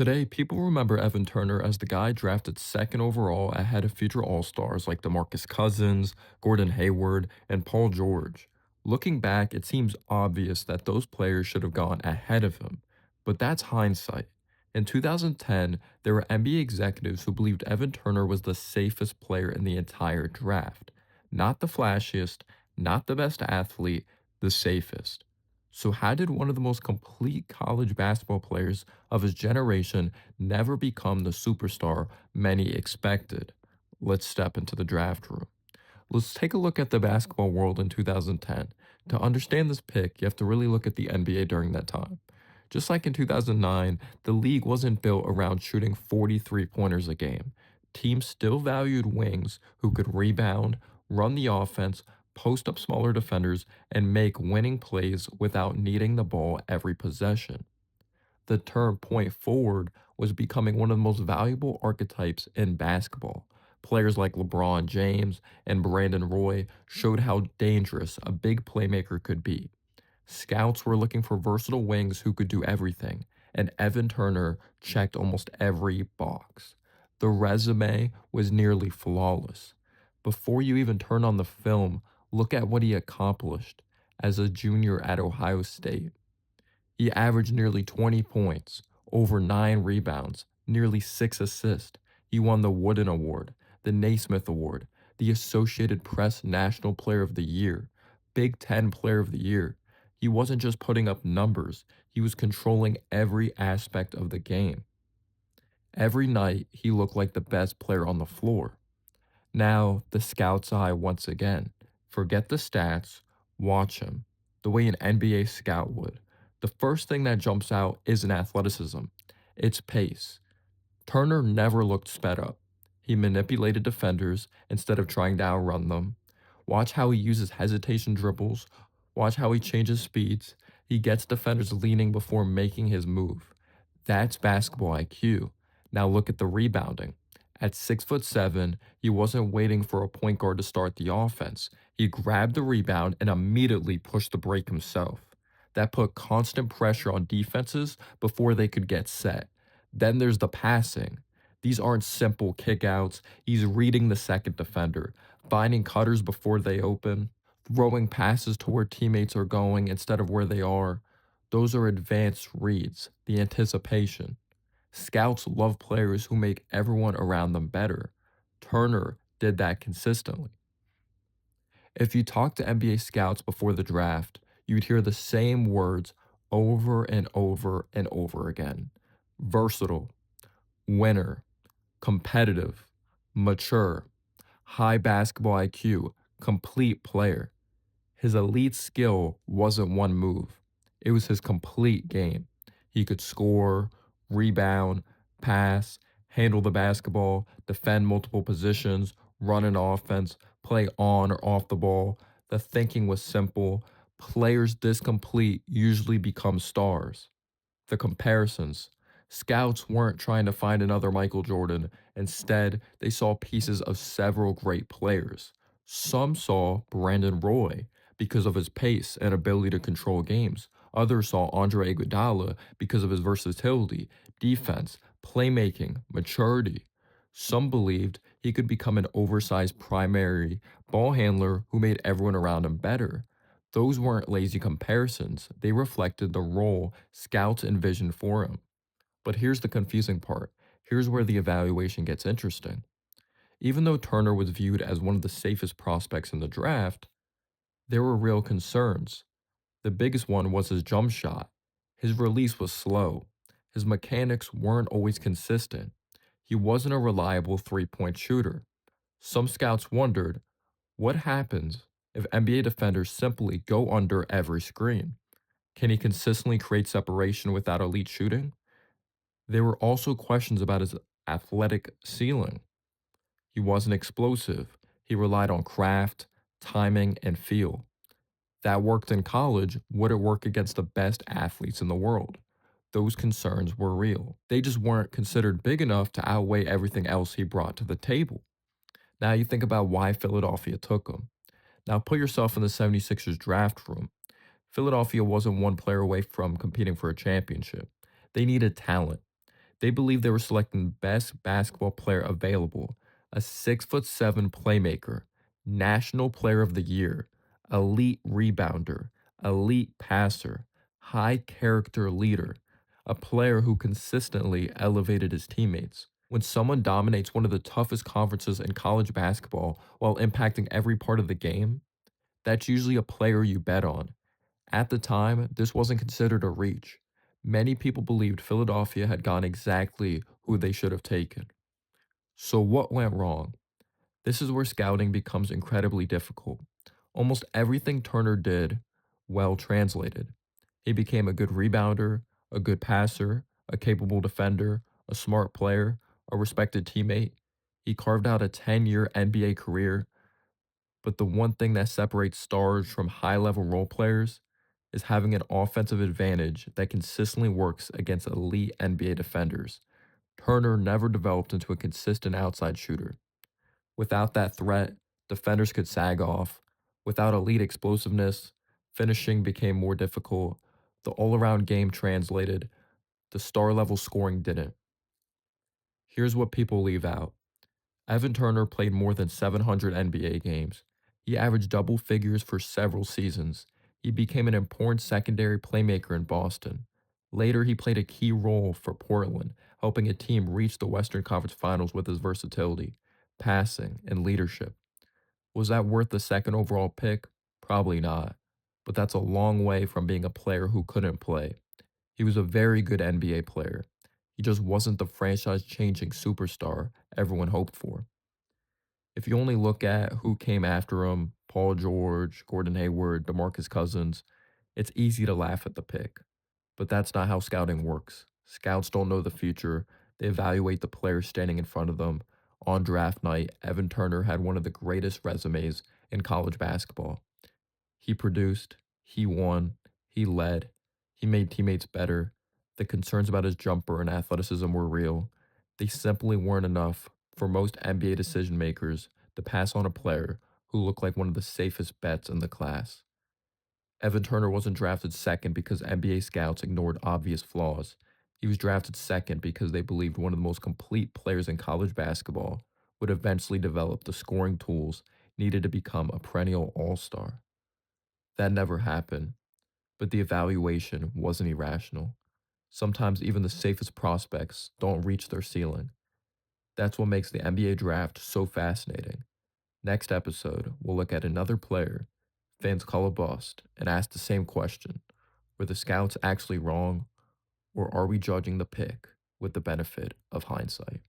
Today, people remember Evan Turner as the guy drafted second overall ahead of future All-Stars like DeMarcus Cousins, Gordon Hayward, and Paul George. Looking back, it seems obvious that those players should have gone ahead of him, but that's hindsight. In 2010, there were NBA executives who believed Evan Turner was the safest player in the entire draft. Not the flashiest, not the best athlete, the safest. So, how did one of the most complete college basketball players of his generation never become the superstar many expected? Let's step into the draft room. Let's take a look at the basketball world in 2010. To understand this pick, you have to really look at the NBA during that time. Just like in 2009, the league wasn't built around shooting 43 pointers a game. Teams still valued wings who could rebound, run the offense, post up smaller defenders, and make winning plays without needing the ball every possession. The term point forward was becoming one of the most valuable archetypes in basketball. Players like LeBron James and Brandon Roy showed how dangerous a big playmaker could be. Scouts were looking for versatile wings who could do everything, and Evan Turner checked almost every box. The resume was nearly flawless. Before you even turn on the film, look at what he accomplished as a junior at Ohio State. He averaged nearly 20 points, over 9 rebounds, nearly 6 assists. He won the Wooden Award, the Naismith Award, the Associated Press National Player of the Year, Big Ten Player of the Year. He wasn't just putting up numbers, he was controlling every aspect of the game. Every night, he looked like the best player on the floor. Now, the scout's eye once again. Forget the stats, watch him, the way an NBA scout would. The first thing that jumps out isn't athleticism, it's pace. Turner never looked sped up. He manipulated defenders instead of trying to outrun them. Watch how he uses hesitation dribbles. Watch how he changes speeds. He gets defenders leaning before making his move. That's basketball IQ. Now look at the rebounding. At 6'7", he wasn't waiting for a point guard to start the offense. He grabbed the rebound and immediately pushed the break himself. That put constant pressure on defenses before they could get set. Then there's the passing. These aren't simple kickouts. He's reading the second defender, finding cutters before they open, throwing passes to where teammates are going instead of where they are. Those are advanced reads, the anticipation. Scouts love players who make everyone around them better. Turner did that consistently. If you talk to NBA scouts before the draft, you'd hear the same words over and over and over again: versatile, winner, competitive, mature, high basketball IQ, complete player. His elite skill wasn't one move, it was his complete game. He could score, rebound, pass, handle the basketball, defend multiple positions, run an offense, play on or off the ball. The thinking was simple. Players this complete usually become stars. The comparisons. Scouts weren't trying to find another Michael Jordan. Instead, they saw pieces of several great players. Some saw Brandon Roy because of his pace and ability to control games. Others saw Andre Iguodala because of his versatility, defense, playmaking, maturity. Some believed he could become an oversized primary ball handler who made everyone around him better. Those weren't lazy comparisons, they reflected the role scouts envisioned for him. But here's the confusing part. Here's where the evaluation gets interesting. Even though Turner was viewed as one of the safest prospects in the draft, there were real concerns. The biggest one was his jump shot. His release was slow. His mechanics weren't always consistent. He wasn't a reliable 3-point shooter. Some scouts wondered, what happens if NBA defenders simply go under every screen? Can he consistently create separation without elite shooting? There were also questions about his athletic ceiling. He wasn't explosive. He relied on craft, timing, and feel. That worked in college. Would it work against the best athletes in the world? Those concerns were real. They just weren't considered big enough to outweigh everything else he brought to the table. Now you think about why Philadelphia took him. Now put yourself in the 76ers draft room. Philadelphia wasn't one player away from competing for a championship. They needed talent. They believed they were selecting the best basketball player available, a 6'7" playmaker, national player of the year, elite rebounder, elite passer, high character leader, a player who consistently elevated his teammates. When someone dominates one of the toughest conferences in college basketball while impacting every part of the game, that's usually a player you bet on. At the time, this wasn't considered a reach. Many people believed Philadelphia had gone exactly who they should have taken. So, what went wrong? This is where scouting becomes incredibly difficult. Almost everything Turner did well translated. He became a good rebounder, a good passer, a capable defender, a smart player, a respected teammate. He carved out a 10-year NBA career, but the one thing that separates stars from high level role players is having an offensive advantage that consistently works against elite NBA defenders. Turner never developed into a consistent outside shooter. Without that threat, defenders could sag off. Without elite explosiveness, finishing became more difficult. The all around game translated, the star level scoring didn't. Here's what people leave out: Evan Turner played more than 700 NBA games. He averaged double figures for several seasons. He became an important secondary playmaker in Boston. Later, he played a key role for Portland, helping a team reach the Western Conference Finals with his versatility, passing, and leadership. Was that worth the second overall pick? Probably not. But that's a long way from being a player who couldn't play. He was a very good NBA player. He just wasn't the franchise changing superstar everyone hoped for. If you only look at who came after him, Paul George, Gordon Hayward, DeMarcus Cousins, it's easy to laugh at the pick. But that's not how scouting works. Scouts don't know the future, they evaluate the players standing in front of them. On draft night, Evan Turner had one of the greatest resumes in college basketball. He produced, he won, he led, he made teammates better. The concerns about his jumper and athleticism were real. They simply weren't enough for most NBA decision makers to pass on a player who looked like one of the safest bets in the class. Evan Turner wasn't drafted second because NBA scouts ignored obvious flaws. He was drafted second because they believed one of the most complete players in college basketball would eventually develop the scoring tools needed to become a perennial all star. That never happened, but the evaluation wasn't irrational. Sometimes even the safest prospects don't reach their ceiling. That's what makes the NBA draft so fascinating. Next episode, we'll look at another player fans call a bust and ask the same question: were the scouts actually wrong, or are we judging the pick with the benefit of hindsight?